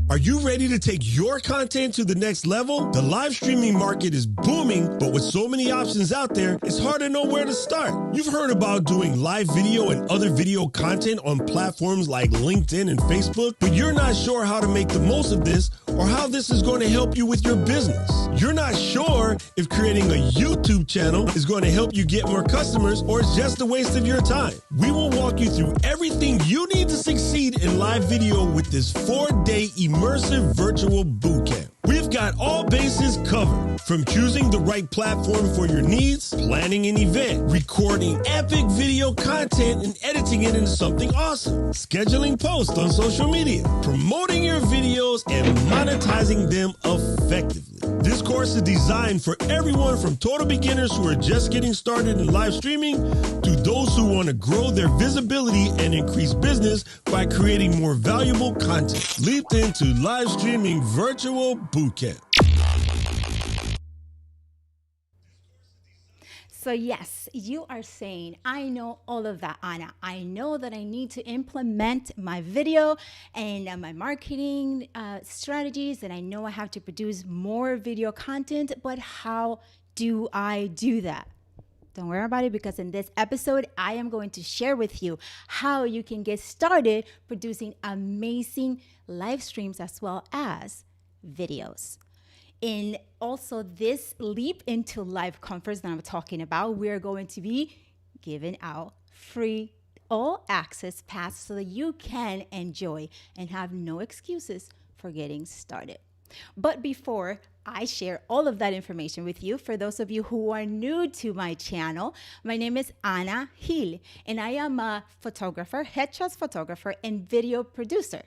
Are you ready to take your content to the next level? The live streaming market is booming, but with so many options out there, it's hard to know where to start. You've heard about doing live video and other video content on platforms like LinkedIn and Facebook, but you're not sure how to make the most of this or how this is going to help you with your business. You're not sure if creating a YouTube channel is going to help you get more customers or it's just a waste of your time. We will walk you through everything you need to succeed in live video with this 4-day immersive virtual bootcamp. We've got all bases covered, from choosing the right platform for your needs, planning an event, recording epic video content and editing it into something awesome, scheduling posts on social media, promoting your videos, and monetizing them effectively. This course is designed for everyone from total beginners who are just getting started in live streaming to those who want to grow their visibility and increase business by creating more valuable content. Leap into live streaming virtual bootcamp. So yes, you are saying, I know all of that, Anna. I know that I need to implement my video and my marketing strategies, and I know I have to produce more video content, but how do I do that? Don't worry about it, because in this episode, I am going to share with you how you can get started producing amazing live streams as well as videos. In also this Leap Into Live conference that I'm talking about, we're going to be giving out free all access pass so that you can enjoy and have no excuses for getting started. But before I share all of that information with you, for those of you who are new to my channel, my name is Ana Gil, and I am a photographer, headshot photographer, and video producer.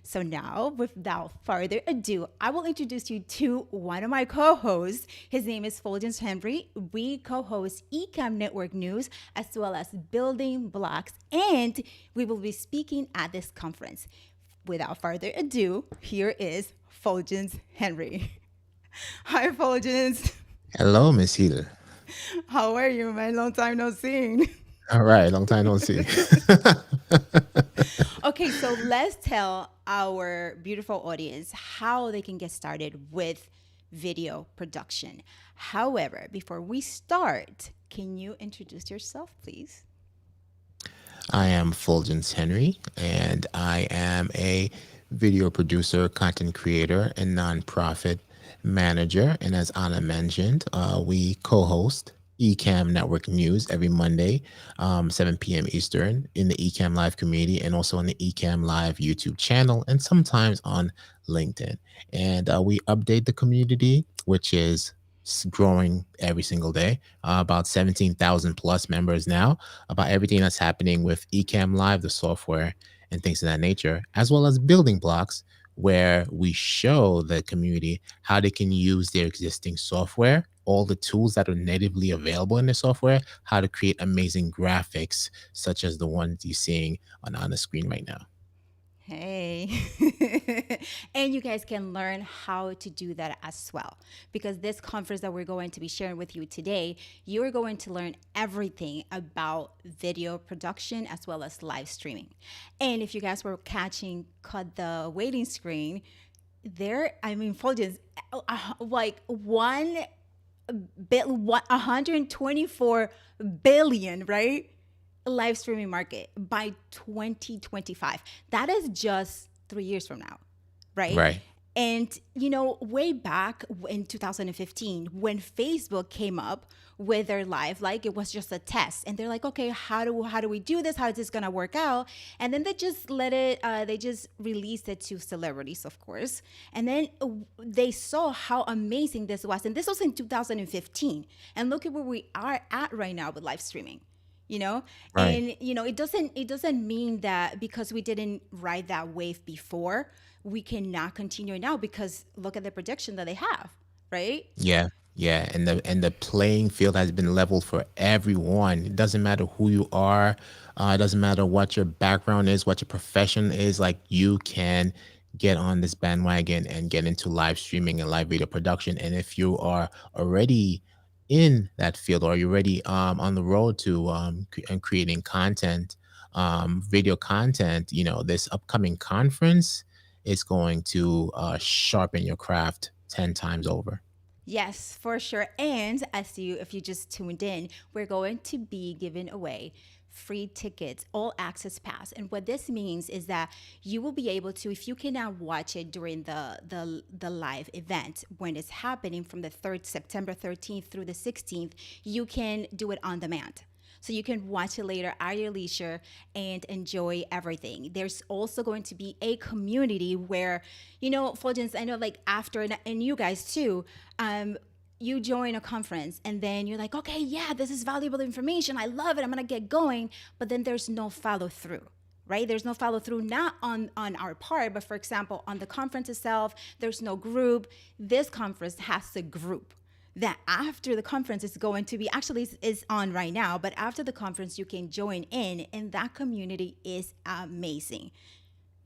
So now, without further ado, I will introduce you to one of my co-hosts. His name is Fuljens Henry. We co-host Ecamm Network News as well as BuildingBlocks, and we will be speaking at this conference. Without further ado, here is Fuljens Henry. Hi, Fuljens. Hello, Miss Gil. How are you, man? Long time no see. All right, long time no see. Okay, so let's tell our beautiful audience how they can get started with video production. However, before we start, can you introduce yourself, please? I am Fuljens Henry, and I am a video producer, content creator, and nonprofit manager. And as Anna mentioned, we co-host Ecamm Network News every Monday, 7 p.m. Eastern in the Ecamm Live community, and also on the Ecamm Live YouTube channel, and sometimes on LinkedIn. And we update the community, which is growing every single day, about 17,000 plus members now, about everything that's happening with Ecamm Live, the software, and things of that nature, as well as building blocks, where we show the community how they can use their existing software, all the tools that are natively available in the software, how to create amazing graphics, such as the ones you're seeing on the screen right now. Hey. And you guys can learn how to do that as well. Because this conference that we're going to be sharing with you today, you're going to learn everything about video production as well as live streaming. And if you guys were caught the waiting screen, I mean, Fulgence, like 124 billion, right? Live streaming market by 2025. That is just 3 years from now, right? Right. And way back in 2015, when Facebook came up with their live, like it was just a test, and they're like, okay, how do we do this? How is this gonna work out? And then they just they just released it to celebrities, of course. And then they saw how amazing this was, and this was in 2015. And look at where we are at right now with live streaming. Right. And it doesn't mean that because we didn't ride that wave before, we cannot continue now, because look at the prediction that they have, right? Yeah, yeah, and the playing field has been leveled for everyone. It doesn't matter who you are. It doesn't matter what your background is, what your profession is. Like, you can get on this bandwagon and get into live streaming and live video production. And if you are already in that field, or you're already on the road to and creating content, video content, this upcoming conference is going to sharpen your craft 10 times over. Yes, for sure. And if you just tuned in, we're going to be giving away free tickets, all access pass. And what this means is that you will be able to, if you cannot watch it during the live event when it's happening from the September 13th through the 16th, you can do it on demand. So you can watch it later at your leisure and enjoy everything. There's also going to be a community where, Fulgence, I know, like, after, and you guys too, you join a conference and then you're like, okay, yeah, this is valuable information. I love it. I'm going to get going. But then there's no follow through. Right? There's no follow through, not on our part, but for example, on the conference itself, there's no group. This conference has a group that after the conference is going to be, actually is on right now, but after the conference you can join in, and that community is amazing.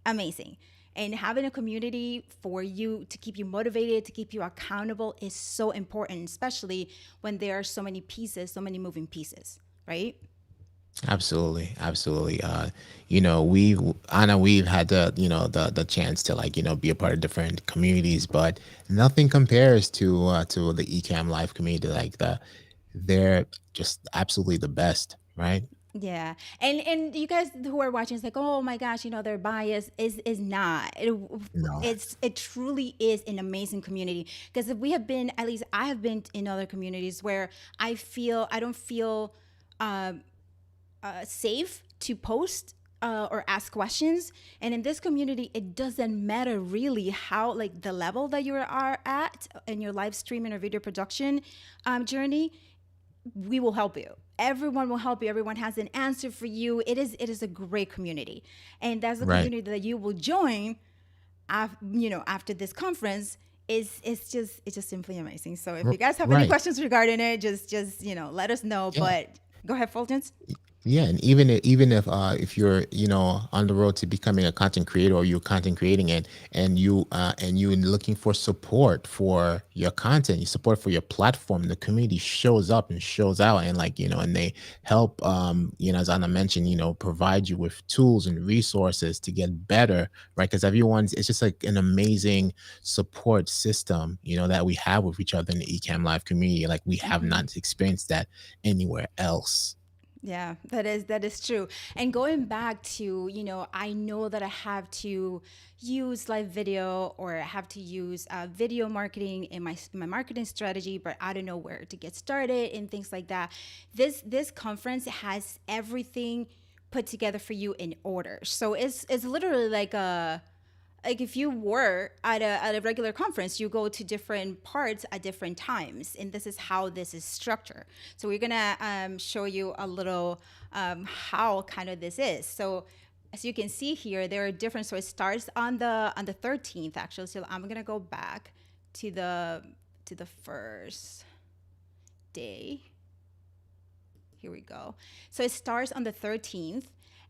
Amazing. And having a community for you to keep you motivated, to keep you accountable is so important, especially when there are so many pieces, so many moving pieces, right? Absolutely, absolutely. We've had the chance to, like, be a part of different communities, but nothing compares to the Ecamm Live community. Like, they're just absolutely the best, right? Yeah. And you guys who are watching, it's like, oh my gosh, their bias is not. No. It truly is an amazing community. Because if we have been, at least I have been in other communities where I don't feel safe to post or ask questions. And in this community, it doesn't matter really how, like, the level that you are at in your live streaming or video production journey. We will help you. Everyone will help you. Everyone has an answer for you. It is a great community, and that's the Right. community that you will join. After this conference, it's just simply amazing. So if you guys have any Right. questions regarding it, just let us know. Yeah. But go ahead, Fulgence. Yeah, and even if you're on the road to becoming a content creator, or you're content creating it, and you're looking for support for your content, your support for your platform, the community shows up and shows out, and, like, and they help, as Anna mentioned, provide you with tools and resources to get better, right? Because it's just like an amazing support system, that we have with each other in the Ecamm Live community. Like, we have not experienced that anywhere else. Yeah, that is true. And going back to, I know that I have to use live video, or I have to use video marketing in my marketing strategy, but I don't know where to get started and things like that. This conference has everything put together for you in order. So it's literally like if you were at a regular conference, you go to different parts at different times, and this is how this is structured. So we're gonna show you a little how kind of this is. So as you can see here, there are different. So it starts on the 13th actually. So I'm gonna go back to the first day. Here we go. So it starts on the 13th,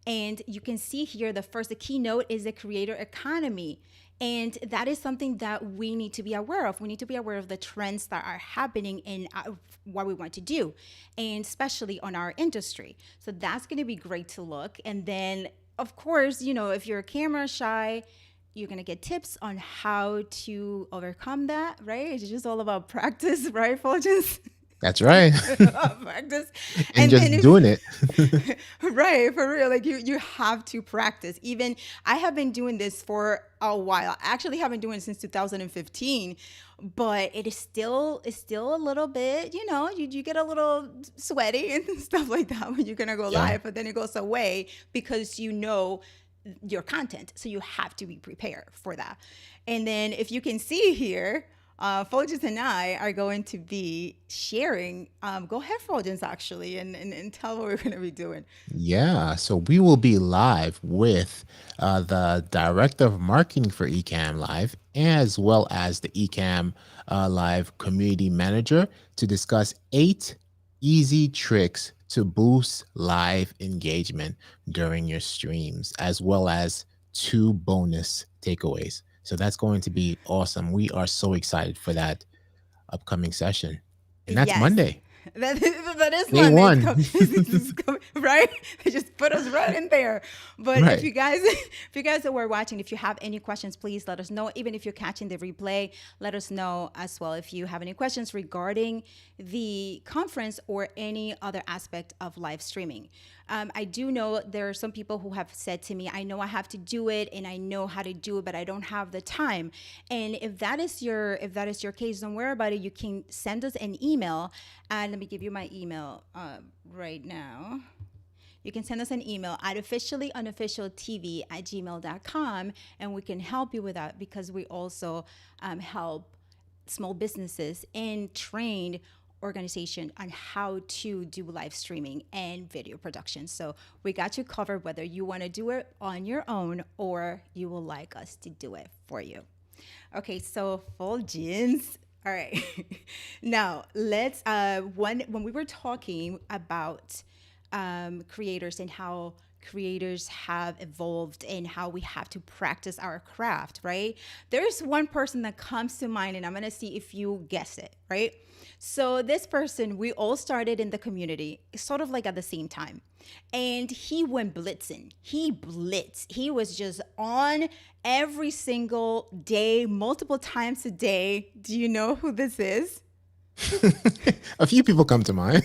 and you can see here the keynote is the creator economy. And that is something that we need to be aware of. We need to be aware of the trends that are happening in what we want to do, and especially on our industry. So that's going to be great to look. And then, of course, you know, if you're camera shy, you're going to get tips on how to overcome that, right? It's just all about practice, right, Fuljens? That's right. Practice. And just doing it. Right, for real. Like you have to practice. Even I have been doing this for a while. I actually have been doing it since 2015, but it is still a little bit, you know, you get a little sweaty and stuff like that when you're gonna go live, but then it goes away because you know your content. So you have to be prepared for that. And then if you can see here, Fuljens and I are going to be sharing. Go ahead, Fuljens, actually, and tell what we're going to be doing. Yeah, so we will be live with the director of marketing for Ecamm Live, as well as the Ecamm Live community manager, to discuss 8 easy tricks to boost live engagement during your streams, as well as 2 bonus takeaways. So that's going to be awesome. We are so excited for that upcoming session. And that's Monday. That is Day Monday. 1. Right? They just put us right in there. But if you guys that were watching, if you have any questions, please let us know. Even if you're catching the replay, let us know as well if you have any questions regarding the conference or any other aspect of live streaming. I do know there are some people who have said to me, I know I have to do it and I know how to do it, but I don't have the time. And if that is your case, don't worry about it. You can send us an email. And let me give you my email right now. You can send us an email at officiallyunofficialtv@gmail.com, and we can help you with that, because we also help small businesses and train organization on how to do live streaming and video production. So we got you covered, whether you want to do it on your own or you will like us to do it for you. Okay, so Fuljens. All right. Now let's when we were talking about creators and how creators have evolved and how we have to practice our craft, right? There's one person that comes to mind, and I'm gonna see if you guess it, right? So this person, we all started in the community sort of like at the same time, and he went blitzing. He blitzed. He was just on every single day, multiple times a day. Do you know who this is? A few people come to mind.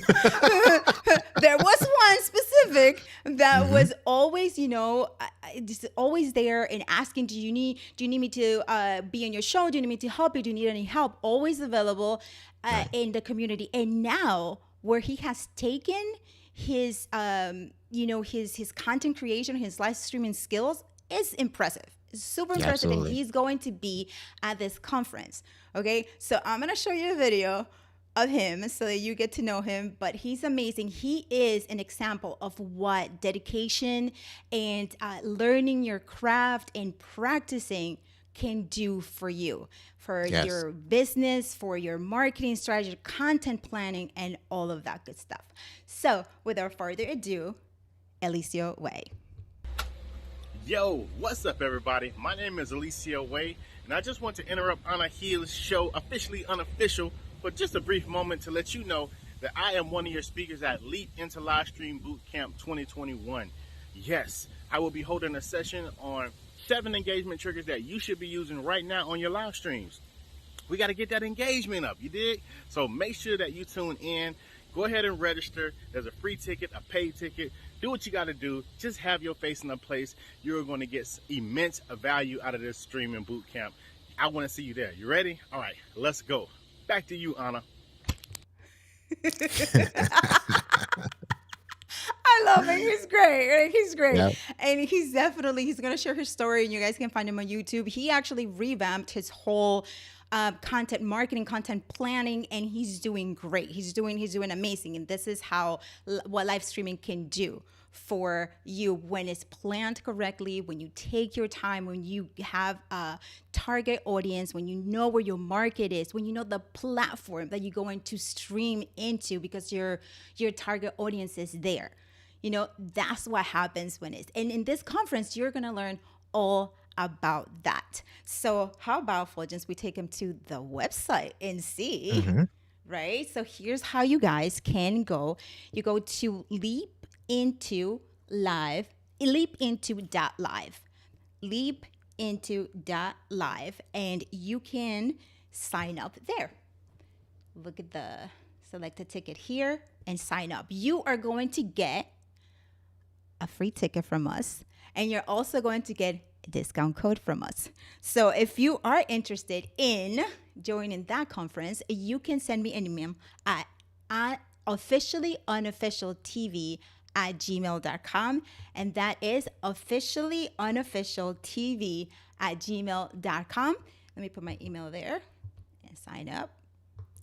There was one specific that was always, you know, just always there and asking, do you need me to be on your show? Do you need me to help you? Do you need any help? Always available in the community. And now where he has taken his, his content creation, his live streaming skills is impressive. It's super impressive. Absolutely. And he's going to be at this conference. Okay. So I'm going to show you a video of him so that you get to know him, but he's amazing. He is an example of what dedication and learning your craft and practicing can do for you, for your business, for your marketing strategy, content planning, and all of that good stuff. So without further ado, Eliseo Way. Yo, what's up, everybody? My name is Eliseo Way, and I just want to interrupt Anna Hill's show, Officially Unofficial, for just a brief moment to let you know that I am one of your speakers at Leap Into Live Bootcamp 2021. Yes, I will be holding a session on 7 engagement triggers that you should be using right now on your live streams. We got to get that engagement up, you dig? So make sure that you tune in. Go ahead and register. There's a free ticket, a paid ticket. Do what you got to do. Just have your face in a place. You're going to get immense value out of this streaming boot camp. I want to see you there. You ready? All right, let's go. Back to you, Anna. I love him. He's great. Right? He's great. Yep. And he's going to share his story, and you guys can find him on YouTube. He actually revamped his whole content marketing, content planning, and he's doing great. He's doing amazing. And this is what live streaming can do for you when it's planned correctly, when you take your time, when you have a target audience, when you know where your market is, when you know the platform that you're going to stream into because your target audience is there. That's what happens when it's, and in this conference, you're going to learn all about that. So how about, Fulgens, we take them to the website and see, right? So here's how you guys can go. You go to Leap Into Live, leapinto.live, leapinto.live, and you can sign up there. Look at the select a ticket here and sign up. You are going to get a free ticket from us, and you're also going to get a discount code from us. So if you are interested in joining that conference, you can send me an email at officiallyunofficialtv@gmail.com, and that is officiallyunofficialtv@gmail.com. Let me put my email there and sign up.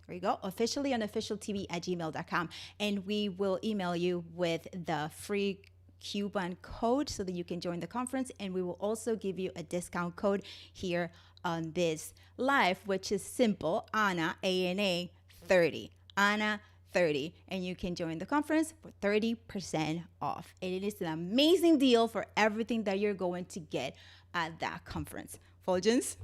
There you go, officiallyunofficialtv@gmail.com, and we will email you with the free coupon code so that you can join the conference, and we will also give you a discount code here on this live, which is simple, Anna, ANA 30, Anna 30, and you can join the conference for 30% off. And it is an amazing deal for everything that you're going to get at that conference. Fulgens?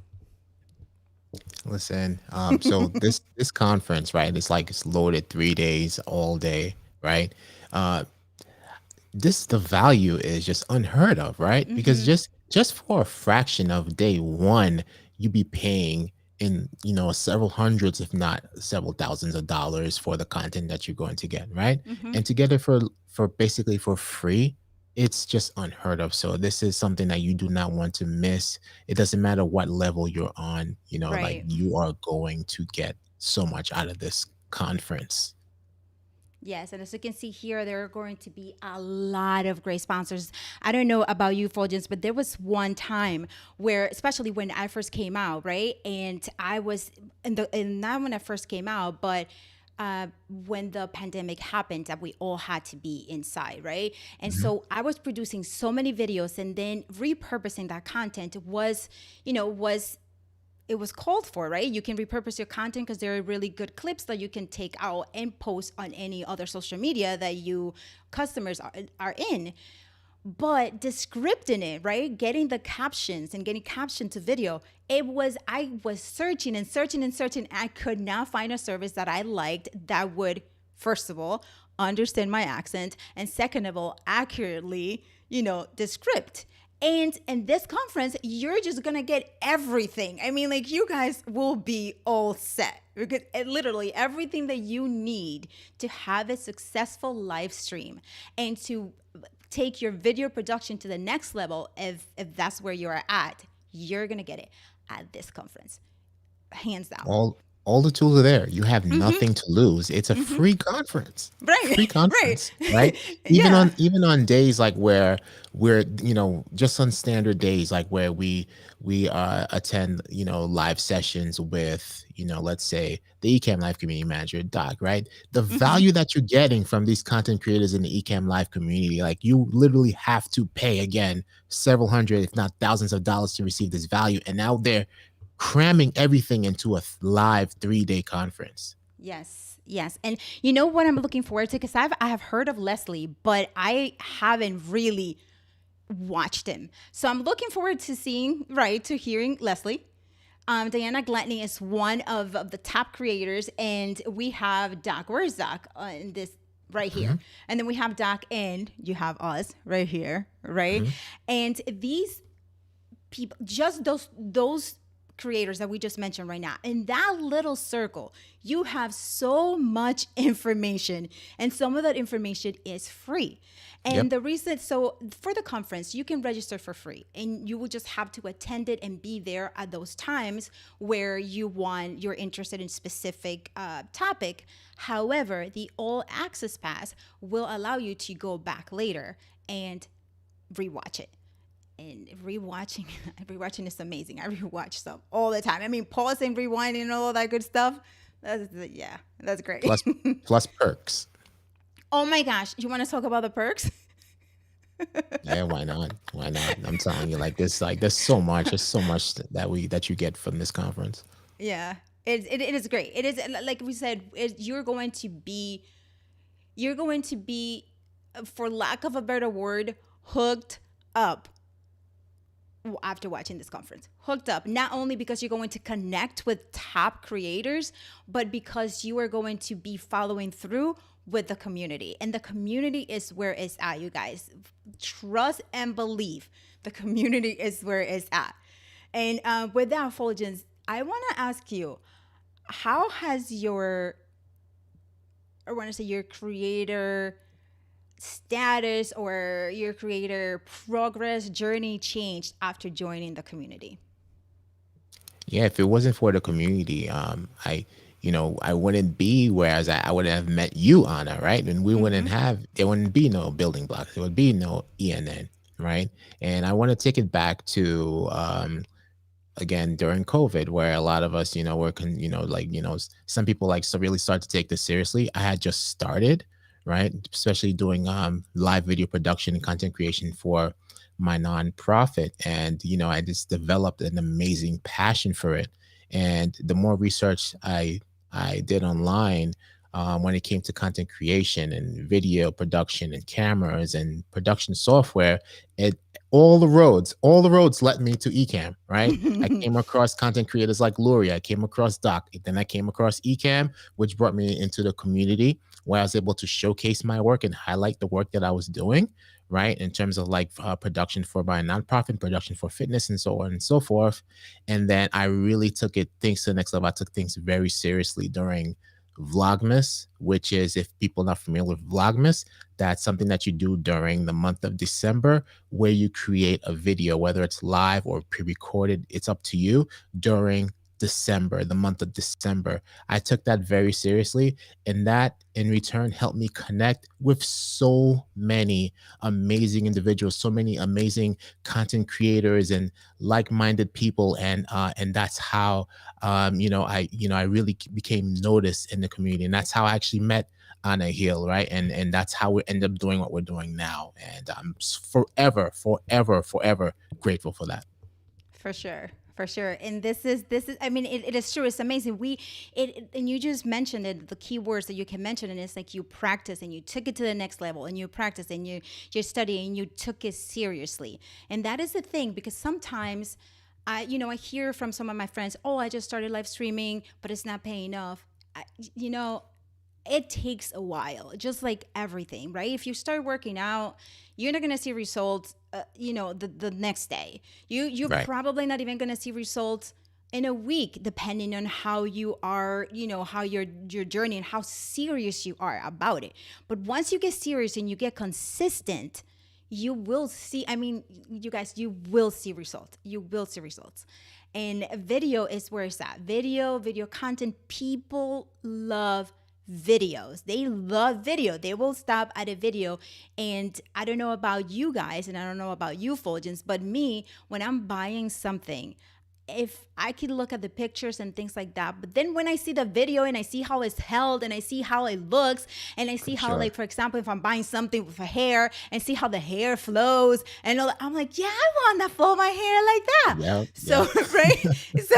Listen, so this conference, right? It's loaded 3 days, all day, right? The value is just unheard of, right? Because just for a fraction of day one, you be paying in several hundreds, if not several thousands of dollars for the content that you're going to get, right? And to get it for basically for free, it's just unheard of. So this is something that you do not want to miss. It doesn't matter what level you're on, Right. like you are going to get so much out of this conference. Yes, and as you can see here, there are going to be a lot of great sponsors. I don't know about you, Fulgens, but there was one time where, especially when I first came out, right? And I was, and not when I first came out, but when the pandemic happened, that we all had to be inside, right? And so I was producing so many videos, and then repurposing that content was it was called for, right? You can repurpose your content because there are really good clips that you can take out and post on any other social media that you customers are in. But the script in it, right? Getting the captions and getting caption to video, I was searching and searching and searching. I could not find a service that I liked that would, first of all, understand my accent, and second of all, accurately, the script. And in this conference, you're just going to get everything. I mean, like, you guys will be all set. Because literally everything that you need to have a successful live stream and to take your video production to the next level, if that's where you're at, you're going to get it at this conference. Hands down. All the tools are there. You have nothing to lose. It's a free conference. Right. Free conference. Right. Right. Even on days like where we're, just on standard days, like where we attend, live sessions with, let's say the Ecamm Live Community Manager, Doc, right? The value that you're getting from these content creators in the Ecamm Live community, like, you literally have to pay, again, several hundred, if not thousands of dollars to receive this value. And now they're cramming everything into a live 3-day conference. Yes. And you know what I'm looking forward to? Because I have heard of Leslie, but I haven't really watched him. So I'm looking forward to hearing Leslie. Diana Gluttony is one of the top creators, and we have Doc. Where is Doc? In this right here. And then we have Doc, and you have us right here, right? And these people, just those creators that we just mentioned right now, in that little circle, you have so much information, and some of that information is free. And the reason, so for the conference, you can register for free, and you will just have to attend it and be there at those times where you're interested in specific topic. However, the all access pass will allow you to go back later and rewatch it. And rewatching is amazing. I rewatch stuff all the time. I mean, pause and rewind and all that good stuff. That's great. Plus perks. Oh my gosh. You want to talk about the perks? Yeah, why not? Why not? I'm telling you, like there's so much that you get from this conference. Yeah, it is great. It is like we said, you're going to be, for lack of a better word, hooked up after watching this conference. Hooked up, not only because you're going to connect with top creators, but because you are going to be following through with the community. And the community is where it's at, you guys. Trust and believe. The community is where it's at. And with that, Fulgens, I want to ask you, how has your creator status or your creator progress journey changed after joining the community? Yeah, if it wasn't for the community, I wouldn't be where I would have met you, Anna, right? And there wouldn't be no building blocks. There would be no ENN, right? And I want to take it back to, again, during COVID, where a lot of us, some people really start to take this seriously. I had just started, right? Especially doing live video production and content creation for my nonprofit. And, I just developed an amazing passion for it. And the more research I did online, when it came to content creation and video production and cameras and production software, it all the roads led me to Ecamm, right? I came across content creators like Lori. I came across Doc. Then I came across Ecamm, which brought me into the community where I was able to showcase my work and highlight the work that I was doing, right? In terms of production for my nonprofit, production for fitness, and so on and so forth. And then I really took things to the next level. I took things very seriously during Vlogmas, which is, if people are not familiar with Vlogmas, that's something that you do during the month of December, where you create a video, whether it's live or pre-recorded, it's up to you, during December, the month of December. I took that very seriously, and that in return helped me connect with so many amazing individuals, so many amazing content creators and like-minded people, and that's how I really became noticed in the community, and that's how I actually met Anna Hill, right? And that's how we end up doing what we're doing now, and I'm forever, forever, forever grateful for that. For sure. For sure. And this is, I mean, it is true. It's amazing. And you just mentioned it, the key words that you can mention, and it's like you practice and you took it to the next level, and you practice and you study and you took it seriously. And that is the thing, because sometimes I hear from some of my friends, oh, I just started live streaming, but it's not paying off. You know, it takes a while, just like everything, right? If you start working out, you're not gonna see results, the next day. You're Right. probably not even gonna see results in a week, depending on how you are, how your journey and how serious you are about it. But once you get serious and you get consistent, you will see. I mean, you guys, you will see results. You will see results. And video is where it's at. Video content. People love videos. They love video. They will stop at a video. And I don't know about you guys, and I don't know about you, Fulgens, but me, when I'm buying something, if I could look at the pictures and things like that, but then when I see the video and I see how it's held and I see how it looks and I see how, Sure. like, for example, if I'm buying something with a hair and see how the hair flows and all that, I'm like, yeah, I want to flow my hair like that. Yep, So, yep. right. So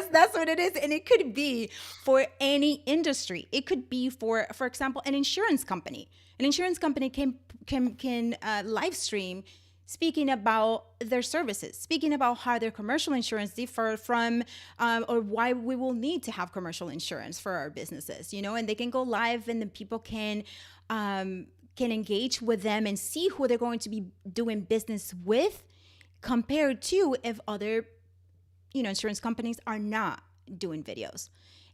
that's what it is. And it could be for any industry. It could be for example, an insurance company. An insurance company can live stream speaking about their services, speaking about how their commercial insurance differ from, or why we will need to have commercial insurance for our businesses, and they can go live and the people can engage with them and see who they're going to be doing business with, compared to if other, insurance companies are not doing videos.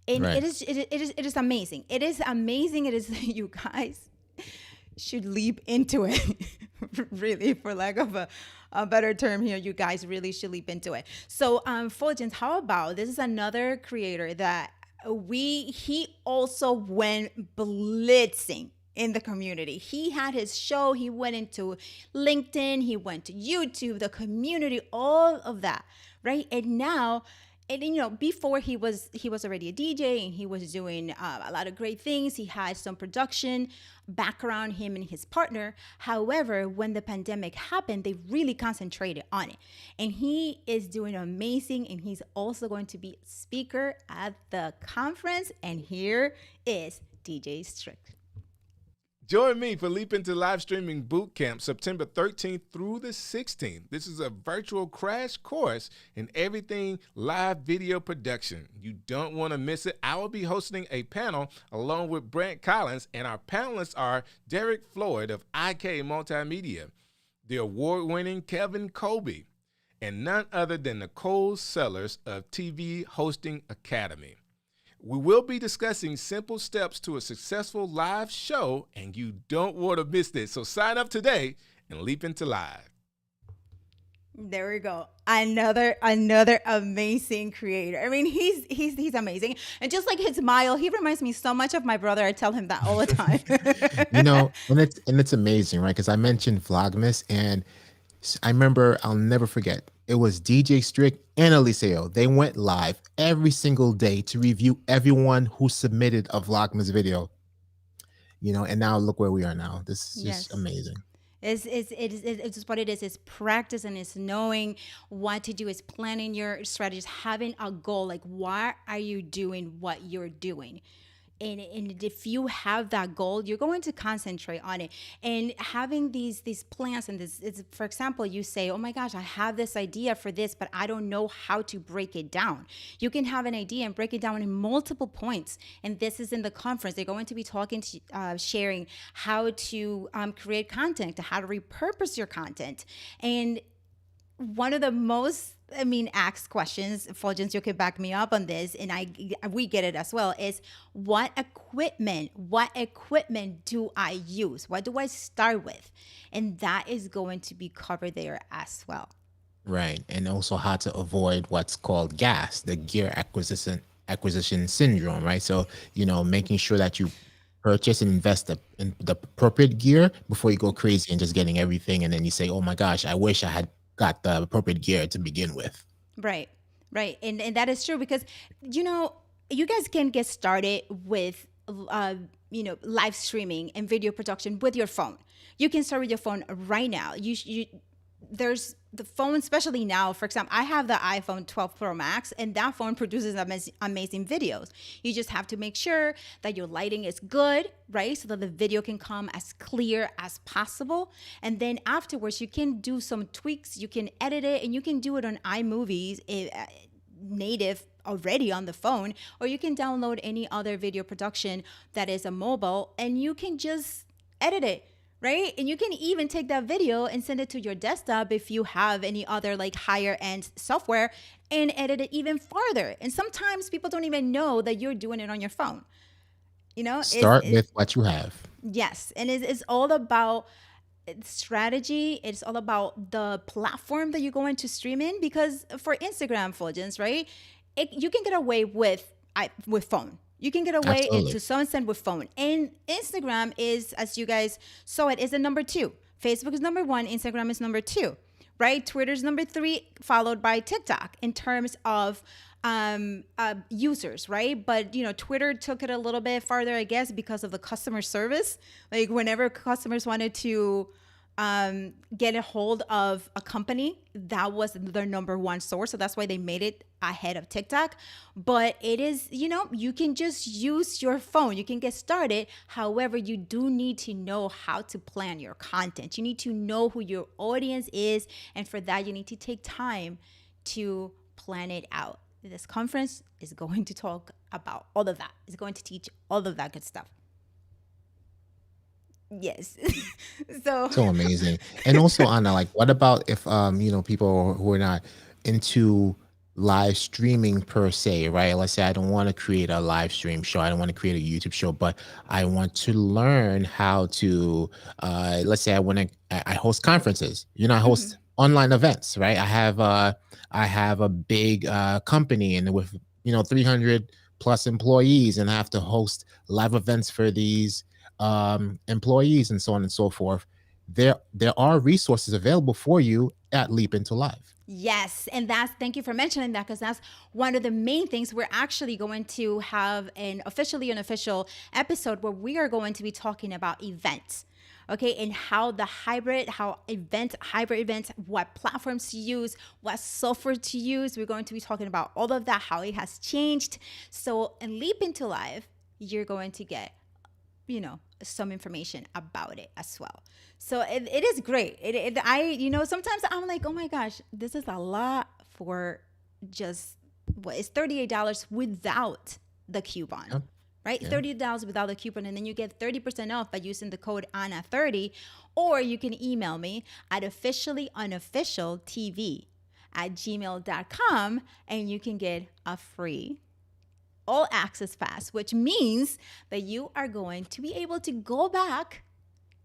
And Right. it is amazing. It is amazing. It is, you guys should leap into it. Really, for lack of a better term here, you guys really should leap into it. So, Fulgens, how about, this is another creator that he also went blitzing in the community. He had his show, he went into LinkedIn, he went to YouTube, the community, all of that, right? And now and before he was already a DJ, and he was doing a lot of great things. He had some production background, him and his partner. However, when the pandemic happened, they really concentrated on it, and he is doing amazing. And he's also going to be a speaker at the conference. And here is DJ Strick. Join me for Leap Into Live Streaming Bootcamp, September 13th through the 16th. This is a virtual crash course in everything live video production. You don't want to miss it. I will be hosting a panel along with Brent Collins, and our panelists are Derek Floyd of IK Multimedia, the award-winning Kevin Colby, and none other than Nicole Sellers of TV Hosting Academy. We will be discussing simple steps to a successful live show, and you don't want to miss this. So sign up today and leap into live. There we go. Another amazing creator. I mean, he's amazing. And just like his smile, he reminds me so much of my brother. I tell him that all the time. And it's amazing, right? Because I mentioned Vlogmas, and I remember, I'll never forget, it was DJ Strick and Eliseo. They went live every single day to review everyone who submitted a Vlogmas video. And now look where we are now. This is just amazing. It's what it is. It's practice, and it's knowing what to do. It's planning your strategies, having a goal. Like, why are you doing what you're doing? And if you have that goal, you're going to concentrate on it. And having these plans, and for example, you say, oh my gosh, I have this idea for this, but I don't know how to break it down. You can have an idea and break it down in multiple points. And this is in the conference. They're going to be talking to, sharing how to create content, how to repurpose your content. And one of the most asked questions, Fuljens, you could back me up on this, and we get it as well, is what equipment do I use? What do I start with? And that is going to be covered there as well. Right. And also how to avoid what's called GAS, the gear acquisition syndrome, right? So, making sure that you purchase and invest in the appropriate gear before you go crazy and just getting everything. And then you say, oh my gosh, I wish I had got the appropriate gear to begin with. Right. And that is true, because, you guys can get started with, live streaming and video production with your phone. You can start with your phone right now. There's the phone, especially now. For example, I have the iPhone 12 Pro Max, and that phone produces amazing videos. You just have to make sure that your lighting is good, right? So that the video can come as clear as possible. And then afterwards, you can do some tweaks. You can edit it, and you can do it on iMovies, native already on the phone, or you can download any other video production that is a mobile, and you can just edit it. Right? And you can even take that video and send it to your desktop if you have any other higher end software, and edit it even farther. And sometimes people don't even know that you're doing it on your phone. Start with what you have. Yes. And it's all about strategy. It's all about the platform that you're going to stream in, because for Instagram, Fuljens, right? You can get away with phone. You can get away to some extent with phone. And Instagram is, as you guys saw it, is the number 2. Facebook is number 1. Instagram is number 2, right? Twitter is number 3, followed by TikTok in terms of users, right? But, Twitter took it a little bit farther, I guess, because of the customer service. Like, whenever customers wanted to get a hold of a company, that was their number 1 source. So that's why they made it ahead of TikTok. But it is, you can just use your phone. You can get started. However, you do need to know how to plan your content. You need to know who your audience is. And for that, you need to take time to plan it out. This conference is going to talk about all of that. It's going to teach all of that good stuff. Yes. So amazing. And also, Anna, what about if people who are not into live streaming per se, right? Let's say I don't want to create a live stream show, I don't want to create a YouTube show, but I want to learn how to let's say I host conferences, I host online events, right? I have a big company, and with 300 plus employees, and I have to host live events for these employees and so on and so forth. there are resources available for you at Leap Into Live. Yes, and thank you for mentioning that, because that's one of the main things. We're actually going to have an officially unofficial episode where we are going to be talking about events. Okay, and how hybrid events, what platforms to use, what software to use. We're going to be talking about all of that, how it has changed. So in Leap Into Live, you're going to get, some information about it as well. So it is great. Sometimes I'm like, oh my gosh, this is a lot for just it's $38 without the coupon. Yep. Right? Yeah. $30 without the coupon, and then you get 30% off by using the code ANNA30, or you can email me at officiallyunofficialtv@gmail.com, and you can get a free all access pass, which means that you are going to be able to go back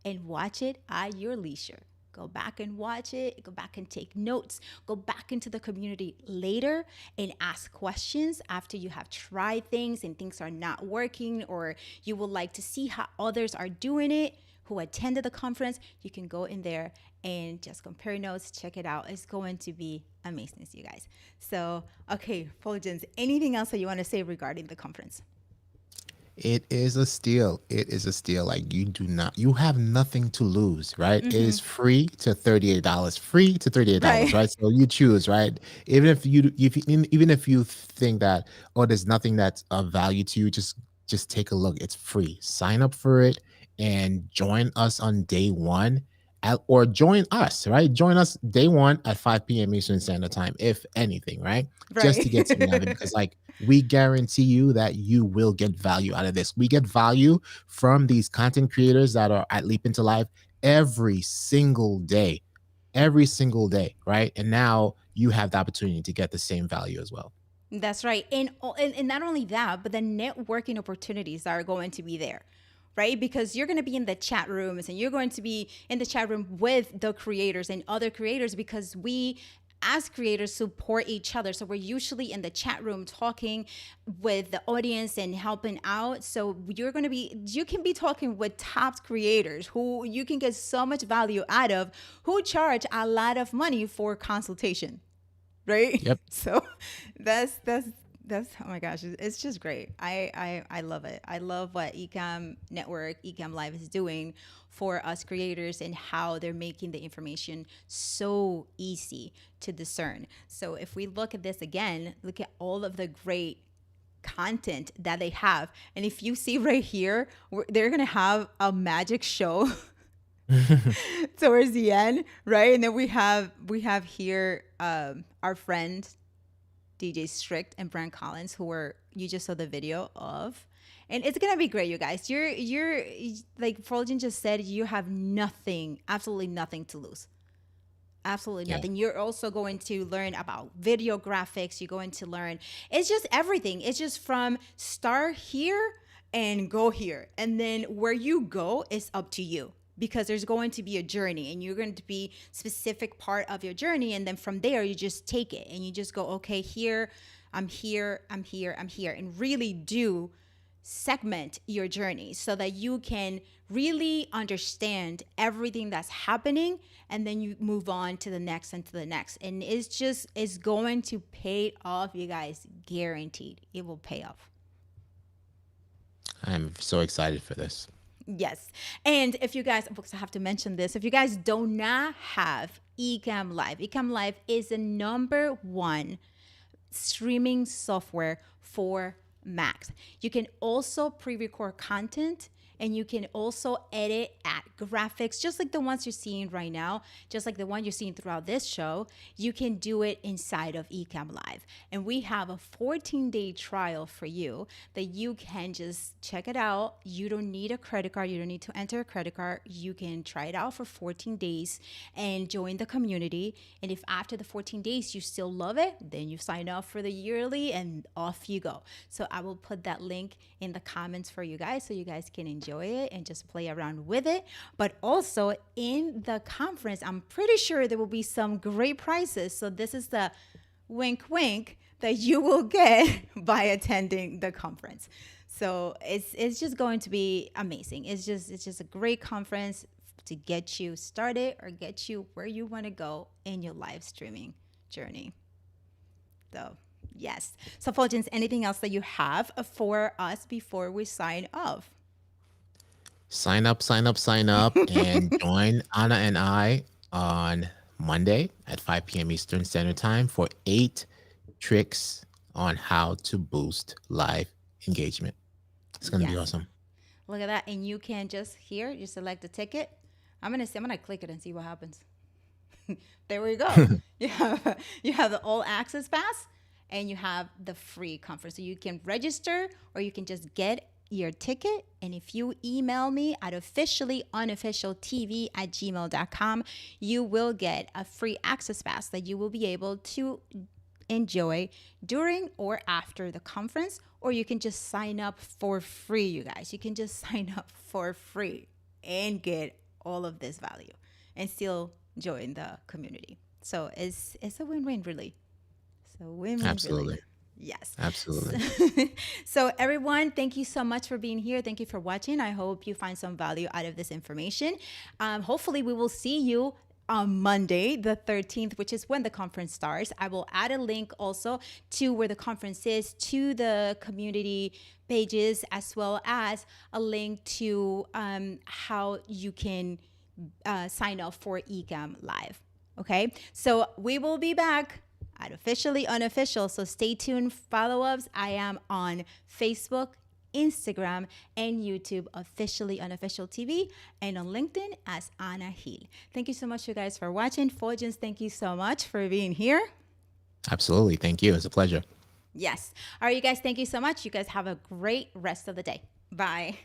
and watch it at your leisure. Go back and watch it, go back and take notes, go back into the community later and ask questions after you have tried things and things are not working, or you would like to see how others are doing it who attended the conference. You can go in there and just compare notes, check it out. It's going to be amazing, you guys. So, okay, Fuljens, anything else that you want to say regarding the conference? It is a steal. It is a steal. Like, you have nothing to lose, right? It is free to $38. Free to $38, right? So you choose, right? Even if you think that, oh, there's nothing that's of value to you, just take a look. It's free. Sign up for it and join us on day one. Or join us, right? Join us day one at 5 p.m. Eastern Standard Time, if anything, right? Just to get to know it, because we guarantee you that you will get value out of this. We get value from these content creators that are at Leap Into Live every single day, right? And now you have the opportunity to get the same value as well. That's right. And not only that, but the networking opportunities are going to be there. Right? Because you're going to be in the chat rooms, and you're going to be in the chat room with the creators and other creators, because we as creators support each other. So we're usually in the chat room talking with the audience and helping out. So you can be talking with top creators who you can get so much value out of, who charge a lot of money for consultation. Right? Yep. So that's oh my gosh, it's just great. I love it. I love what Ecamm Network, Ecamm Live is doing for us creators, and how they're making the information so easy to discern. So if we look at this again, look at all of the great content that they have. And if you see right here, they're going to have a magic show towards the end, right? And then we have here our friend DJ Strict and Brand Collins, you just saw the video of, and it's gonna be great, you guys. You're like Fulgen just said, you have absolutely nothing to lose. Absolutely nothing. You're also going to learn about video graphics. You're going to learn, it's just everything. It's just from start here and go here, and then where you go is up to you. Because there's going to be a journey, and you're going to be specific part of your journey. And then from there, you just take it and you just go, okay, here, I'm here. And really do segment your journey so that you can really understand everything that's happening. And then you move on to the next and to the next. And it's going to pay off, you guys, guaranteed. It will pay off. I'm so excited for this. Yes. And if you guys, I have to mention this, if you guys do not have Ecamm Live is the #1 streaming software for Macs. You can also pre-record content, and you can also edit at graphics, just like the ones you're seeing right now, just like the one you're seeing throughout this show. You can do it inside of Ecamm Live. And we have a 14-day trial for you that you can just check it out. You don't need a credit card. You don't need to enter a credit card. You can try it out for 14 days and join the community. And if after the 14 days you still love it, then you sign up for the yearly and off you go. So I will put that link in the comments for you guys so you guys can enjoy it and just play around with it. But also in the conference, I'm pretty sure there will be some great prizes. So this is the wink that you will get by attending the conference. So it's just going to be amazing. It's just a great conference. to get you started or get you where you want to go in your live streaming journey. So, yes. So, Fuljens, anything else that you have for us before we sign off? Sign up, and join Anna and I on Monday at 5 p.m. Eastern Standard Time for 8 tricks on how to boost live engagement. It's going to be awesome. Look at that. And you can just here, you select the ticket. I'm going to click it and see what happens. There we go. you have the all access pass and you have the free conference. So you can register or you can just get your ticket. And if you email me at officiallyunofficialtv@gmail.com, you will get a free access pass that you will be able to enjoy during or after the conference, or you can just sign up for free, you guys. You can just sign up for free and get all of this value and still join the community. So it's a win-win, really. So win-win. Absolutely. Really. Yes. Absolutely. So everyone, thank you so much for being here. Thank you for watching. I hope you find some value out of this information. Hopefully we will see you on Monday, the 13th, which is when the conference starts. I will add a link also to where the conference is, to the community pages, as well as a link to how you can sign up for Ecamm Live. Okay, so we will be back at Officially Unofficial. So stay tuned, follow us. I am on Facebook, Instagram, and YouTube, Officially Unofficial TV, and on LinkedIn as Anna Hill. Thank you so much, you guys, for watching. Fuljens, thank you so much for being here. Absolutely. Thank you. It's a pleasure. Yes. All right, you guys, thank you so much. You guys have a great rest of the day. Bye.